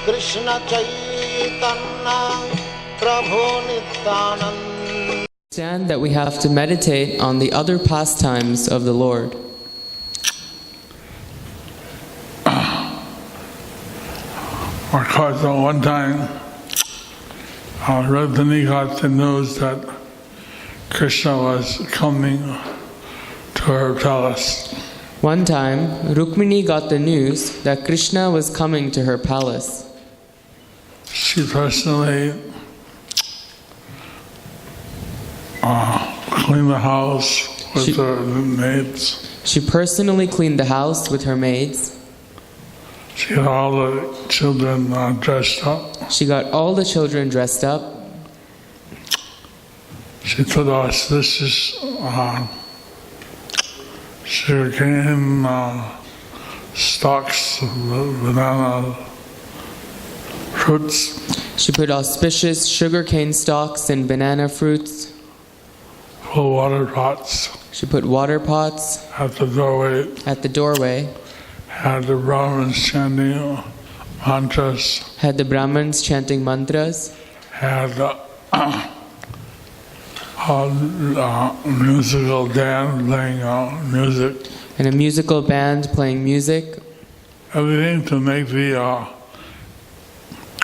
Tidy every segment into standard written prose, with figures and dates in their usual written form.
Krishna Chaitanya Prabhu Nityananda. Understand that we have to meditate on the other pastimes of the Lord. Because one time, Rukmini got the news that Krishna was coming to her palace. One time, Rukmini got the news that Krishna was coming to her palace. She personally cleaned the house with her maids. She personally cleaned the house with her maids. She got all the children dressed up. She got all the children dressed up. She put auspicious sugarcane stalks, banana fruits. She put auspicious sugarcane stalks and banana fruits. Full water pots. She put water pots at the doorway. At the doorway. Had the Brahmins chanting mantras. Had the Brahmins chanting mantras. Had musical band playing music. And a musical band playing music. Everything to make the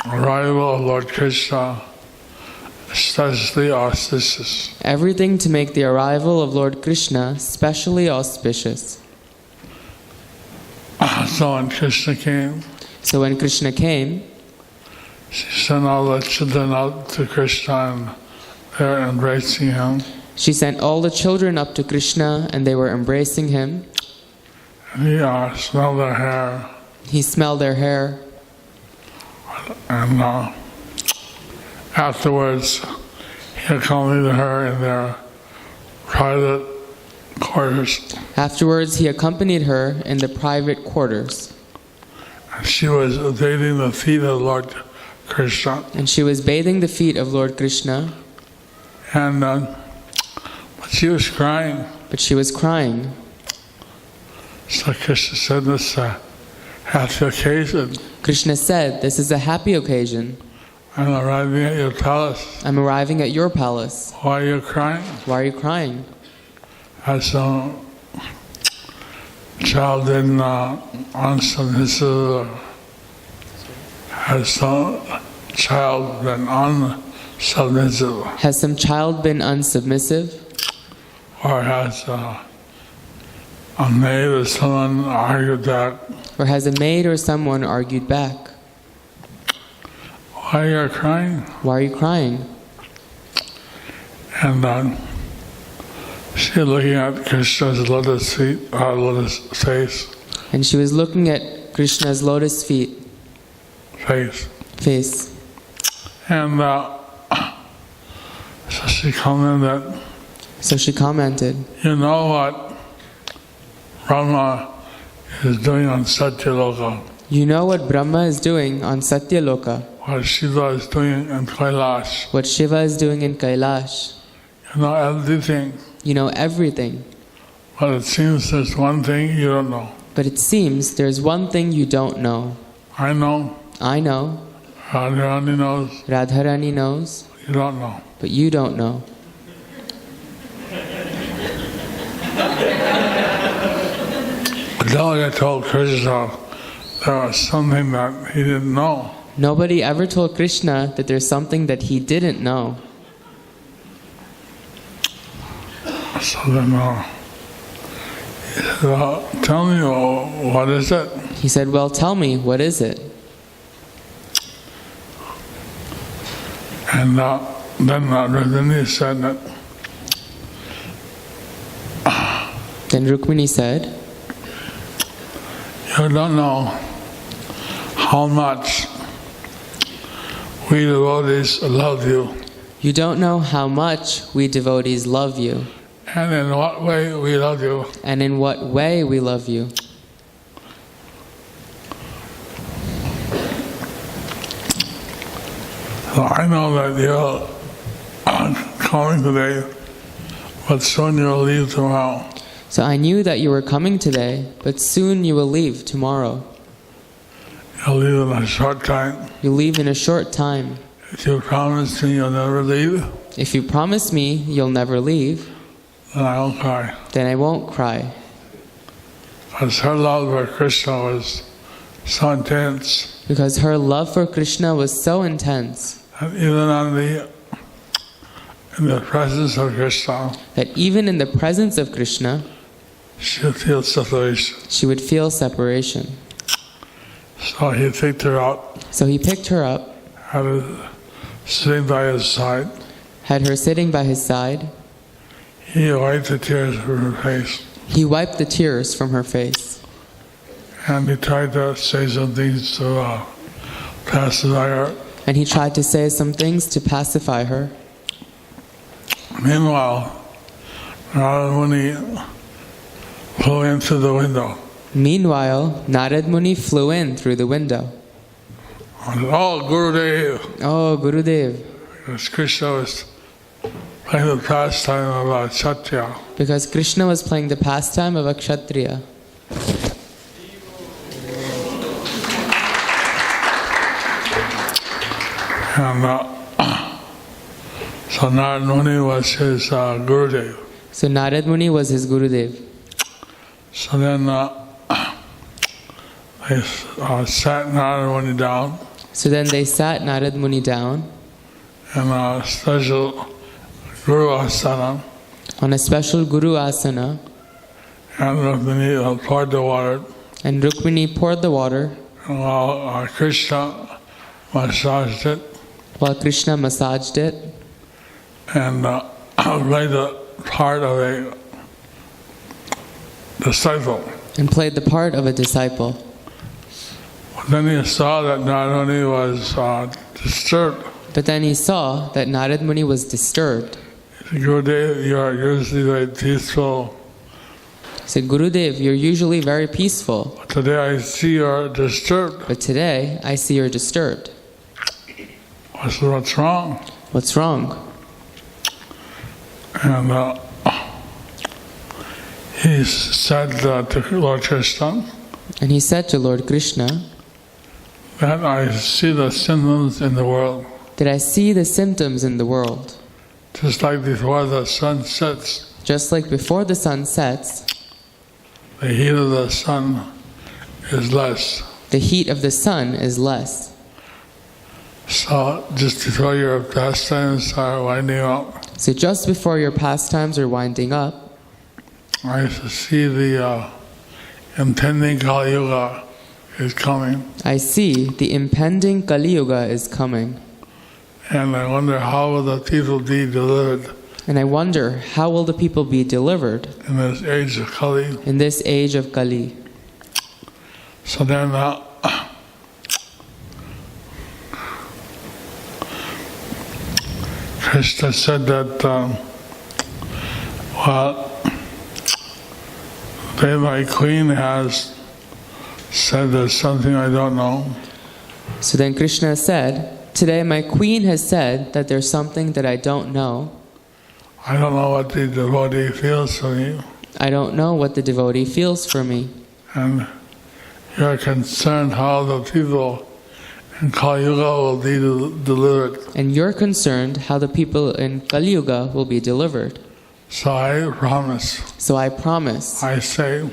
arrival of Lord Krishna especially auspicious. Everything to make the arrival of Lord Krishna specially auspicious. So when Krishna came, she sent all the children out to Krishna and they were embracing him. She sent all the children up to Krishna and they were embracing him. And he smelled their hair. He smelled their hair. And afterwards, he accompanied her in their private quarters. Afterwards, he accompanied her in the private quarters. And she was bathing the feet of Lord Krishna. And she was bathing the feet of Lord Krishna. And but she was crying. But she was crying. So Krishna said, "This is a happy occasion." Krishna said, "This is a happy occasion. I'm arriving at your palace." I'm arriving at your palace. Why are you crying? Why are you crying? Has some child been unsubmissive? Has some child been unsubmissive? Has some child been unsubmissive? Or has a maid or someone argued back? Or has a maid or someone argued back? Why are you crying? Why are you crying? And she was looking at Krishna's lotus face. And she was looking at Krishna's lotus feet. Face. And so she commented. You know what Brahma is doing on Satyaloka? You know what Brahma is doing on Satyaloka? What Shiva is doing in Kailash. What Shiva is doing in Kailash. You know everything. You know everything. But it seems there's one thing you don't know. But it seems there's one thing you don't know. I know. Radharani knows. Radharani knows. You don't know. But you don't know. Nobody told Krishna there was something that he didn't know. Nobody ever told Krishna that there's something that he didn't know. So then he said, well, tell me, what is it? He said, well, tell me, what is it? And then Rukmini said that. Then Rukmini said, you don't know how much we devotees love you. You don't know how much we devotees love you. And in what way we love you. And in what way we love you. So I know that you're coming today, but soon you'll leave tomorrow. So I knew that you were coming today, but soon you will leave tomorrow. You'll leave in a short time. You leave in a short time. If you promise me you'll never leave, If you promise me you'll never leave, then I won't cry. then I won't cry. Because her love for Krishna was so intense. Because her love for Krishna was so intense And even in the presence of Krishna, that even in the presence of Krishna, she would feel separation. she would feel separation. So he picked her up, So he picked her up, had her sitting by his side. had her sitting by his side. He wiped the tears from her face. He wiped the tears from her face. And he tried to say some things to pacify her. And he tried to say some things to pacify her. Meanwhile, Narada Muni flew in through the window. Meanwhile, Narad Muni flew in through the window. Oh, Gurudev! Oh, Gurudev. Because Krishna was playing the pastime of Kshatriya. Because Krishna was playing the pastime of a Kshatriya. And so Narad Muni was his Gurudev. So Narad Muni was his Gurudev. So then they sat Narad Muni down So then they sat Narad Muni down in a special Guru Asana, on a special Guru Asana, and Rukmini poured the water, and Rukmini poured the water and while Krishna massaged it while Krishna massaged it and played the part of a disciple. and played the part of a disciple. Then he saw that Narad Muni was disturbed. But then he saw that Narad Muni was disturbed. Gurudev, you are usually very peaceful. He said, Gurudev, you're usually very peaceful, Today I see you're disturbed. but today I see you're disturbed. I said, what's wrong? What's wrong? And he said to Lord Krishna And he said to Lord Krishna, that I see the symptoms in the world. that I see the symptoms in the world. Just like before the sun sets, Just like before the sun sets, the heat of the sun is less. the heat of the sun is less. So just before your pastimes are winding up, So just before your pastimes are winding up, I see the impending Kali Yuga is coming. I see the impending Kali Yuga is coming. And I wonder how will the people be delivered And I wonder, how will the people be delivered in this age of Kali? in this age of Kali? So then Krishna said that, today my queen has said there's something I don't know. So then Krishna said, today my queen has said that there's something that I don't know. I don't know what the devotee feels for me. I don't know what the devotee feels for me. And you're concerned how the people in Kali Yuga will be delivered. And you're concerned how the people in Kali Yuga will be delivered. So I promise, So I promise, I say,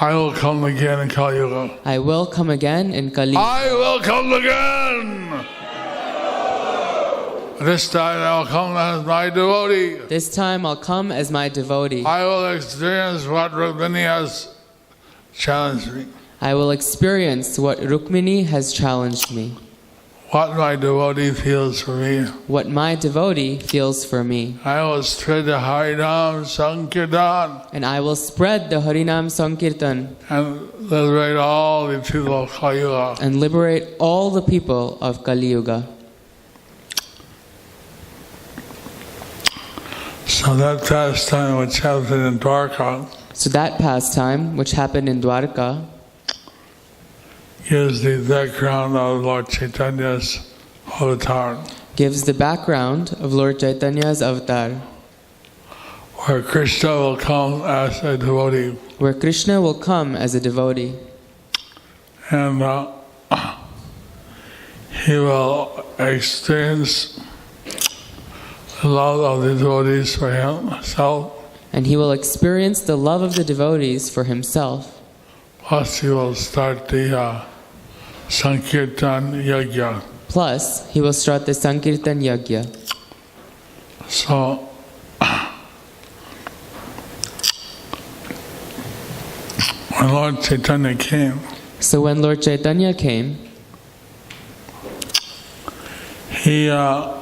I will come again in Kali Yuga. I will come again in Kali. I will come again! This time I'll come as my devotee. This time I'll come as my devotee. I will experience what Rukmini has challenged me. I will experience what Rukmini has challenged me. What my devotee feels for me. What my devotee feels for me. I will spread the Harinam Sankirtan And I will spread the Harinam Sankirtan and liberate all the people of Kali Yuga. and liberate all the people of Kali Yuga. So that pastime which happened in Dwarka So that pastime, which happened in Dwarka, gives the background of Lord Chaitanya's avatar, gives the background of Lord Chaitanya's avatar, where Krishna will come as a devotee. where Krishna will come as a devotee. And he will experience the love of the devotees for himself. And he will experience the love of the devotees for himself. Plus he will start the Sankirtan Yajna. Plus, he will start the Sankirtan Yajna. So, when Lord Chaitanya came, he, as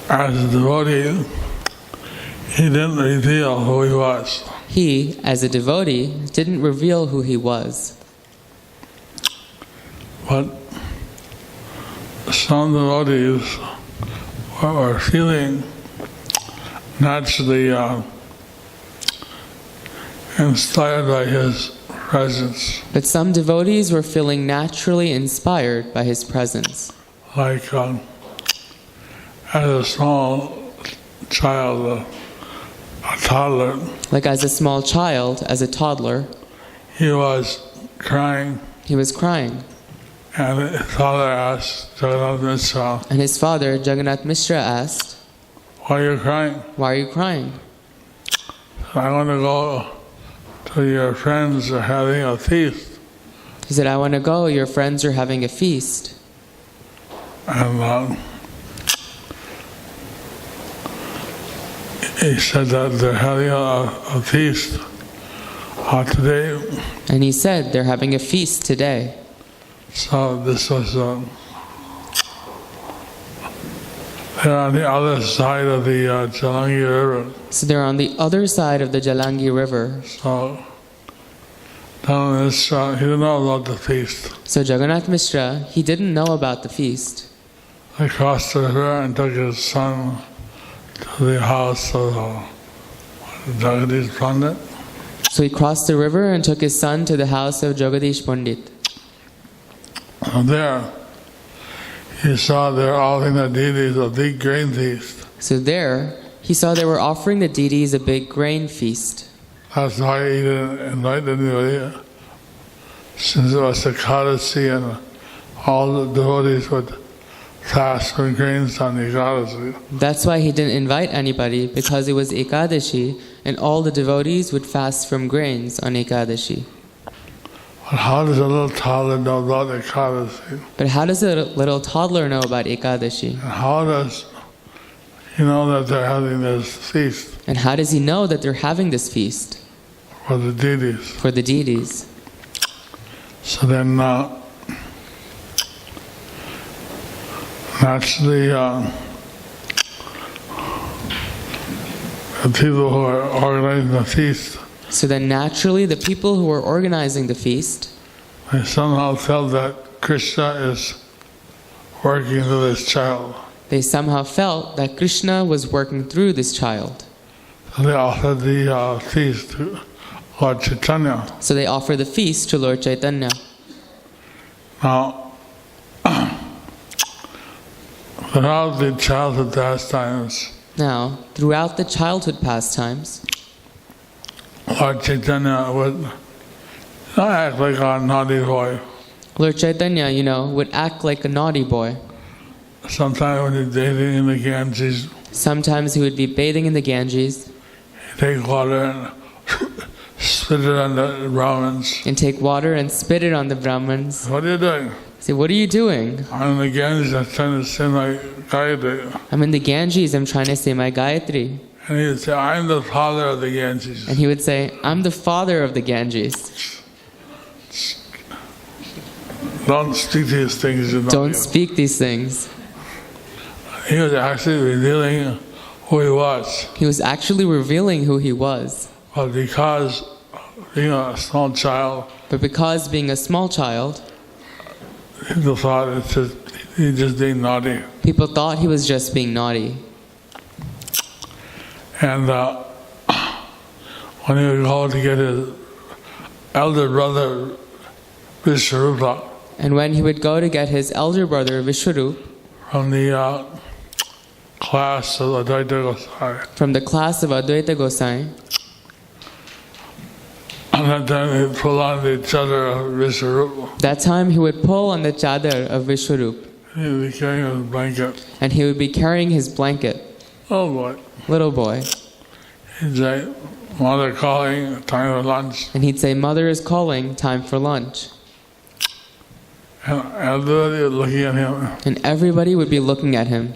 a devotee, he didn't reveal who he was. He, as a devotee, didn't reveal who he was. But some devotees were feeling naturally inspired by his presence. But some devotees were feeling naturally inspired by his presence. Like as a small child, a toddler. Like as a small child, as a toddler. He was crying. He was crying. And his father asked Jagannath Mishra. And his father, Jagannath Mishra, asked, "Why are you crying?" "Why are you crying?" "I want to go to your friends are having a feast." He said, "I want to go, your friends are having a feast." And he said that they're having a feast today. And he said, they're having a feast today. So this was, they're on the other side of the Jalangi River. So they're on the other side of the Jalangi River. So down this, he didn't know about the feast. So Jagannath Mishra, he didn't know about the feast. He crossed the river and took his son to the house of Jagadish Pandit. So he crossed the river and took his son to the house of Jagadish Pandit. And there, he saw they're offering the deities a big grain feast. So there, he saw they were offering the deities a big grain feast. That's why he didn't invite anybody, since it was Ekadasi and all the devotees would fast for grains on Ekadasi. That's why he didn't invite anybody, because it was Ekadashi and all the devotees would fast from grains on Ekadashi. But how does a little toddler know about Ekadasi? But how does a little toddler know about Ekadashi? And how does he know that they're having this feast? And how does he know that they're having this feast? For the deities. For the deities. So then, naturally, the people who are organizing the feast, so then naturally the people who were organizing the feast, they somehow felt that Krishna is working through this child. They somehow felt that Krishna was working through this child. So they offered the feast to Lord Chaitanya. So they offered the feast to Lord Chaitanya. Now, throughout the childhood pastimes, Lord Chaitanya would not act like a naughty boy. Lord Chaitanya, would act like a naughty boy. Sometimes when he's bathing in the Ganges, sometimes he would be bathing in the Ganges. He'd take water and spit it on the Brahmins. And take water and spit it on the Brahmins. "What are you doing?" Say, "What are you doing?" "I'm in the Ganges, I'm trying to say my Gayatri." "I'm in the Ganges, I'm trying to say my Gayatri." And he would say, "I'm the father of the Ganges." And he would say, "I'm the father of the Ganges." Don't speak these things. Don't speak these things. He was actually revealing who he was. He was actually revealing who he was. But because being a small child, people thought he's just being naughty. People thought he was just being naughty. And when he would go to get his elder brother Vishwarupa, and when he would go to get his elder brother Vishwarup from the class of Advaita Gosai, And that time he pulled on the chadar of Vishwarup. That time he would pull on the chadar of Vishwarup. He would be carrying his blanket. And he would be carrying his blanket. Oh boy. Little boy. He'd say, Mother calling, time for lunch. And he'd say, Mother is calling, time for lunch. And everybody was looking at him. And everybody would be looking at him.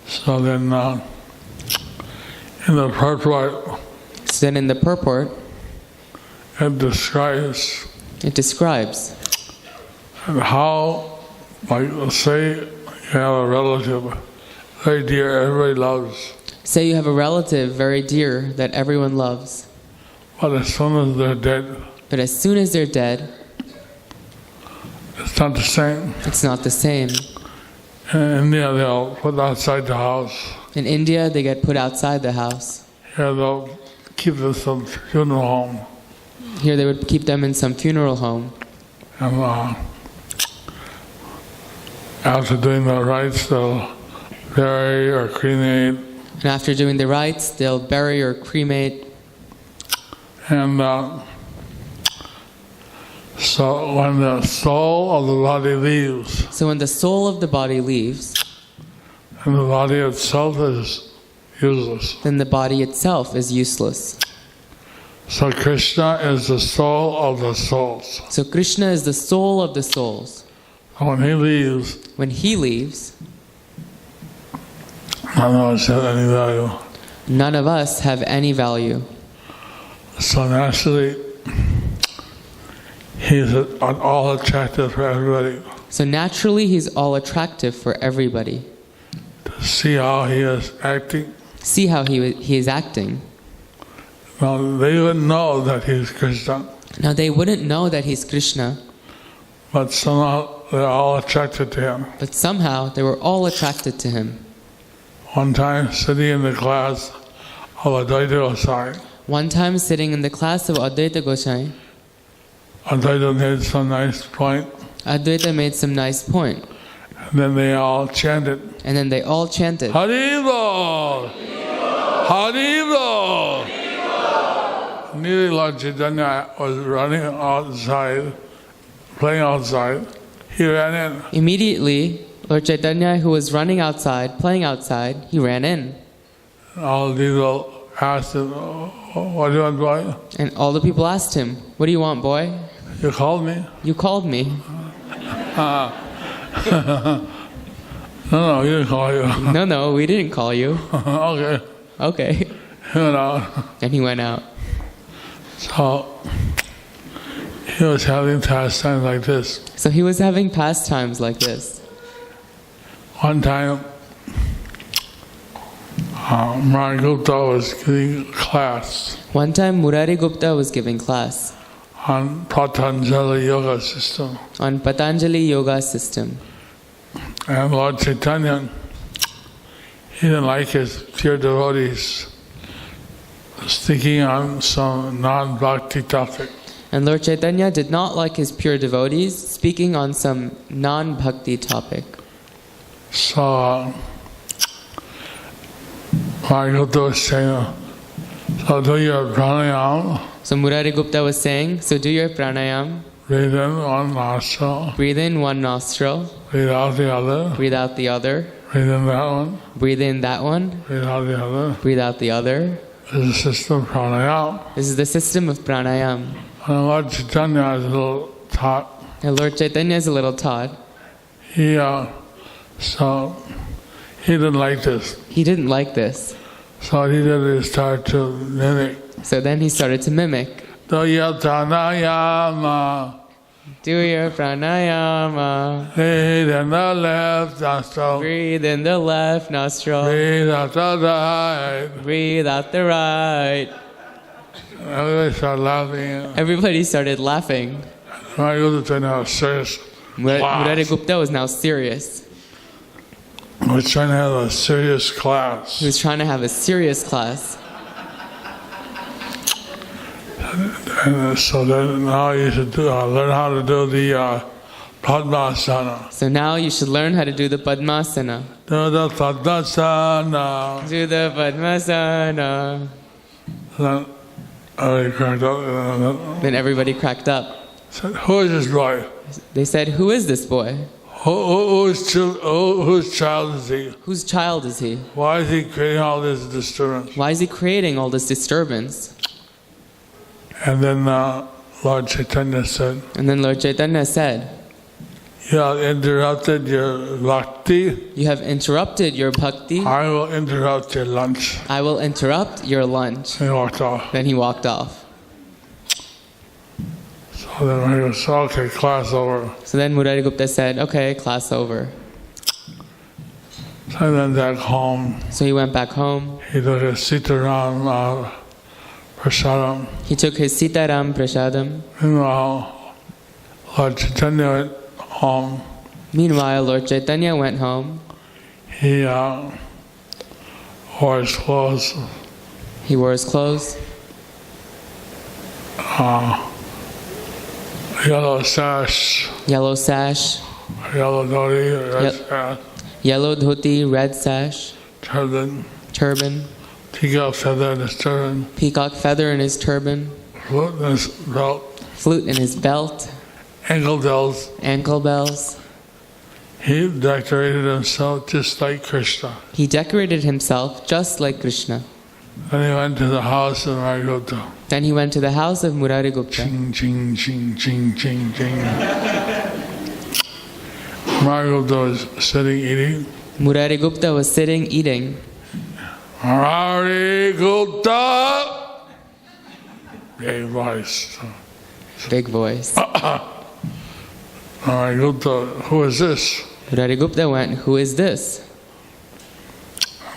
So then in the purport, So then in the purport, it describes how, like, say you have a relative very dear, everybody loves. Say you have a relative very dear that everyone loves. But as soon as they're dead, it's not the same. It's not the same. In India, they'll put outside the house. In India, they get put outside the house. Here, they'll keep them in some funeral home. Here, they would keep them in some funeral home. And after doing the rites, they'll bury or cremate. And after doing the rites, they'll bury or cremate. And so when the soul of the body leaves, and the body itself is useless. Then the body itself is useless. So Krishna is the soul of the souls. So Krishna is the soul of the souls. When he leaves, none of us have any value. None of us have any value. So naturally, he's all attractive for everybody. So naturally, he's all attractive for everybody. To see how he is acting. See how he is acting. Now, they wouldn't know that he's Krishna. Now, they wouldn't know that he's Krishna. But somehow, they're all attracted to him. But somehow, they were all attracted to him. One time, sitting in the class of Advaita Gosai, Advaita made some nice point. And then they all chanted. Haribo! Haribo! Immediately Lord Chaitanya was running outside, playing outside. He ran in. Immediately, Lord Chaitanya, who was running outside, playing outside, he ran in. All the people asked him, what do you want, boy? And all the people asked him, what do you want, boy? You called me? You called me. No, we didn't call you. No, we didn't call you. Okay. He went out. And he went out. So, he was having pastimes like this. One time, Murari Gupta was giving class. On Patanjali yoga system. And Lord Chaitanya, he didn't like his pure devotees speaking on some non-bhakti topic. And Lord Chaitanya did not like his pure devotees speaking on some non-bhakti topic. So, Murari Gupta was saying, so do your pranayama. So Murari Gupta was saying, so do your pranayam. Breathe in one nostril. Breathe in one nostril. Breathe out the other. Breathe out the other. Breathe in that one. Breathe in that one. Breathe out the other. Breathe out the other. This is the system of pranayama. This is the system of pranayam. And Lord Chaitanya is a little taught. And Lord Chaitanya is a little taught. So he didn't like this. He didn't like this. So what he did is start to mimic. So then he started to mimic. Do your pranayama. Do your pranayama. Breathe in the left nostril. Breathe in the left nostril. Breathe out the right. Breathe out the right. Everybody started laughing. Everybody started laughing. Murari Gupta was now serious. He was trying to have a serious class. He was trying to have a serious class. And so then now you should learn how to do the Padmasana. So now you should learn how to do the Padmasana. Do the Padmasana. Do the Padmasana. Then everybody cracked up. Then everybody cracked up. Said, "Who is this boy? They said, "Who is this boy? Whose child is he? Whose child is he? Why is he creating all this disturbance?" Why is he creating all this disturbance?" And then Lord Chaitanya said, And then Lord Chaitanya said, "You have interrupted your bhakti. "You have interrupted your bhakti. I will interrupt your lunch." I will interrupt your lunch." He walked off. Then he walked off. So then he was, "Okay, class over." So then Murari Gupta said, "Okay, class over." So then back home, So he went back home. he took a Sitaram Prasadam. He took his Sitaram Prasadam. Meanwhile, Lord Chaitanya went home. Meanwhile, Lord Chaitanya went home. He wore his clothes. He wore his clothes. Yellow sash, Yellow sash. yellow dhoti, red Yep. sash, Yellow dhoti, red sash. turban, Turban. peacock feather in his turban, Peacock feather in his turban. flute in his belt, Flute in his belt. ankle bells. Ankle bells. He decorated himself just like Krishna. He decorated himself just like Krishna. Then he went to the house of Marigota. Then he went to the house of Murari Gupta. Ching, ching, ching, ching, ching, ching. Marigota was sitting eating. Murari Gupta was sitting eating. Marigota! Big voice. Big voice. Marigota, who is this? Murari Gupta went, "Who is this?"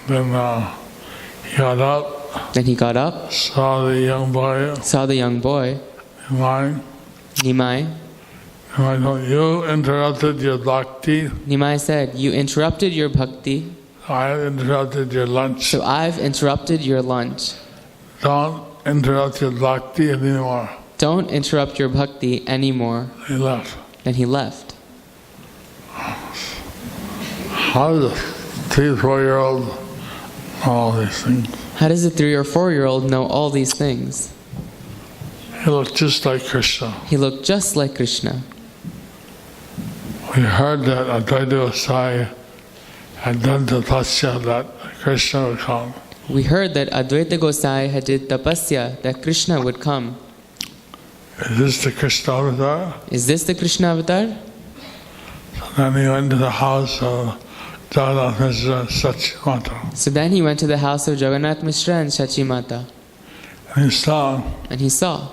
Then he got up, Then he got up, saw the young boy saw the young boy, in line. Nimai. And I told, "You interrupted your bhakti. Nimai said, "You interrupted your bhakti, I interrupted your lunch. so I've interrupted your lunch. Don't interrupt your bhakti anymore." Don't interrupt your bhakti anymore." He left. Then he left. How does a 3-4-year-old know all these things? How does a 3 or 4-year-old know all these things? He looked just like Krishna. He looked just like Krishna. We heard that Advaita Swami had done tapasya that Krishna would come. We heard that Advaita Gosai had did tapasya that Krishna would come. Is this the Krishna avatar? Is this the Krishna avatar? Then he went to the house of Jagannath Mishra Sachimata. So then he went to the house of Jagannath Mishra and Shachi Mata. And he saw And he saw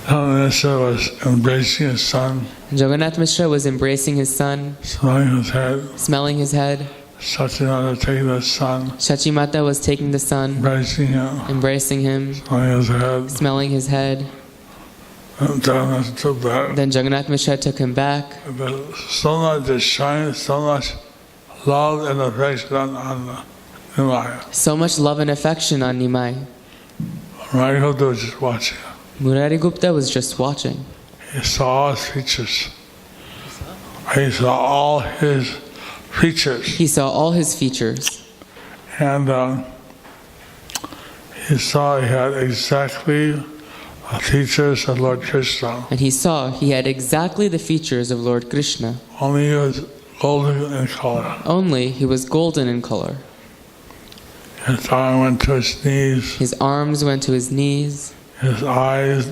Jagannath Mishra was embracing his son, Jagannath Mishra was embracing his son, smelling his head. smelling his head. Sachimata taking his son, Shachi Mata was taking the son, embracing him, embracing him, smelling his head. smelling his head. And Jagannath took that. Then Jagannath Mishra took him back. But so much is shine, so much love and affection on Nimai. So much love and affection on Nimai. Marigota was just watching. Murari Gupta was just watching. He saw all his features. He saw all his features. He saw all his features. And he saw he had exactly the features of Lord Krishna. And he saw he had exactly the features of Lord Krishna. Only he was golden in color. Only he was golden in color. His arm went to his knees. His arms went to his knees. His eyes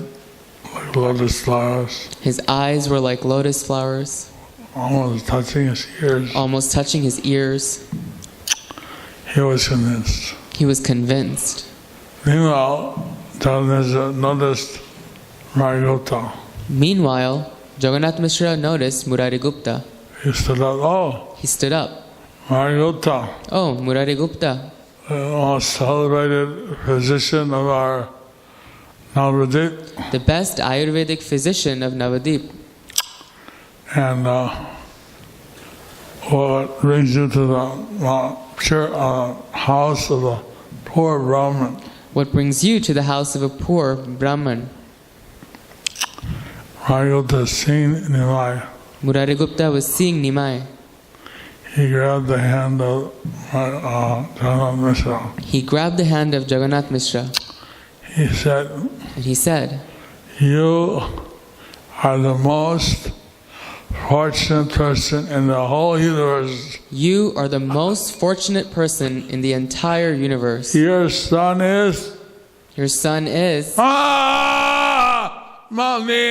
like lotus flowers, His eyes were like lotus flowers, almost touching his ears. almost touching his ears. He was convinced. He was convinced. Meanwhile, Jagannath noticed Marigota. Meanwhile, Jagannath Mishra noticed Murari Gupta. He stood up. Oh, He stood up. Marigota, "Oh, Murari Gupta, the most celebrated physician of our Navadip. the best Ayurvedic physician of Navadip. And what brings you to the house of a poor Brahmin?" What brings you to the house of a poor Brahman?" Marigota seen Nimai. Murari Gupta was seeing Nimai. He grabbed the hand of Jagannath Mishra. He grabbed the hand of Jagannath Mishra. He said, And he said, "You are the most fortunate person in the whole universe. you are the most fortunate person in the entire universe. Your son is..." Your son is... Mommy,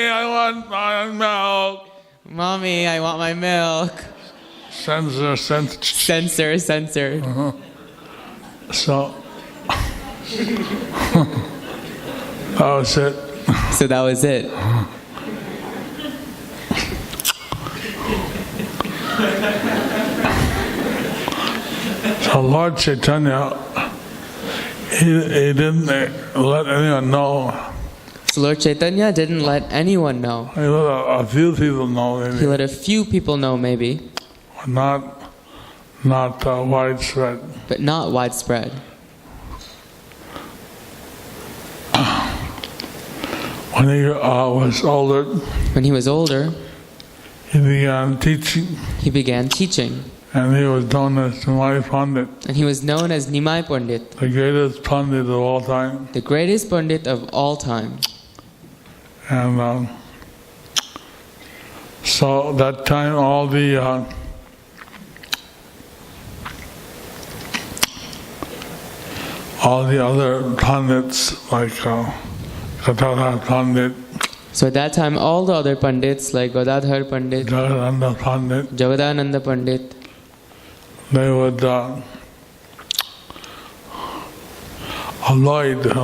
I want my milk. Mommy, I want my milk. Censor. Censor. So, that was it. So that was it. So Lord Caitanya, he didn't let anyone know. So Lord Chaitanya didn't let anyone know. He let a few people know, maybe. He let a few people know, maybe, Not widespread. but not widespread. When he was older, When he was older, he began teaching, he began teaching, and he was known as Nimai Pandit, and he was known as Nimai Pandit, the greatest Pandit of all time. the greatest Pandit of all time. And so that time, all the other Pandits, like Caitanya Pandit, So at that time, all the other Pandits like Gadadhar Pandit, Jagadananda Pandit, Jagadananda Pandit, they would avoid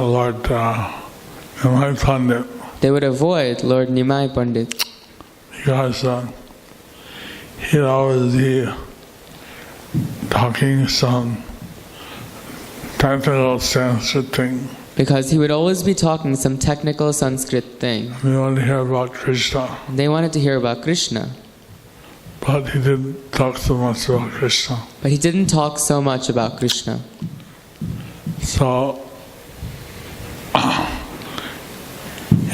Lord Nimai Pandit, they would avoid Lord Nimai Pandit because he'd always be talking some technical Sanskrit thing. because he would always be talking some technical Sanskrit thing. We want to hear about Krishna, They wanted to hear about Krishna, but he didn't talk so much about Krishna. but he didn't talk so much about Krishna. So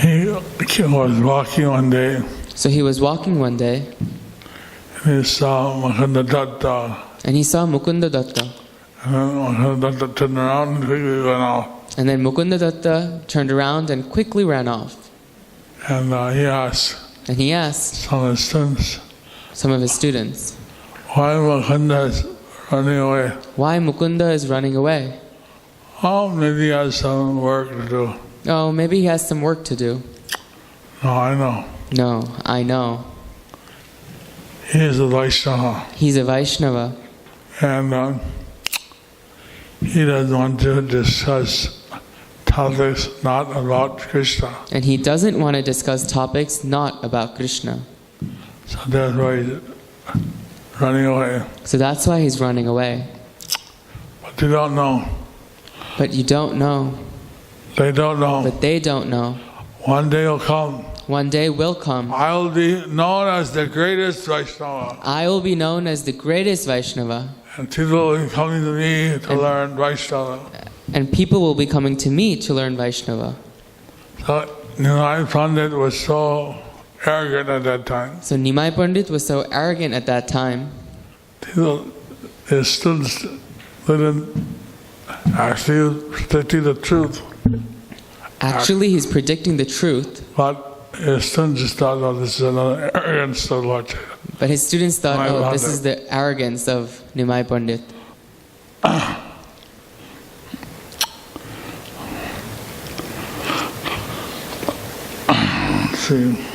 he was walking one day, So he was walking one day, and he saw Mukunda Datta, and he saw Mukunda Datta. and then Mukunda Datta turned around and quickly went off. And then Mukunda Datta turned around and quickly ran off. And he asked And he asked some of his students, some of his students, why Mukunda is running away? why Mukunda is running away. Oh, maybe he has some work to do. Oh, maybe he has some work to do. No, I know. No, I know. He is a Vaishnava, He's a Vaishnava, and he doesn't want to discuss topics not about Krishna. and he doesn't want to discuss topics not about Krishna. So that's why he's running away. So that's why he's running away. But they don't know. But you don't know. They don't know. But they don't know. One day will come. One day will come. I will be known as the greatest Vaishnava. I will be known as the greatest Vaishnava, And people will be coming to me to learn Vaishnava. and people will be coming to me to learn Vaishnava. So Nimai Pandit was so arrogant at that time. So Nimai Pandit was so arrogant at that time. His students didn't actually predicting the truth. Actually, he's predicting the truth, But his students just thought, oh, this is another arrogance of Lord Chaitanya. but his students thought, Nimai oh, this Pandit. is the arrogance of Nimai Pandit. See.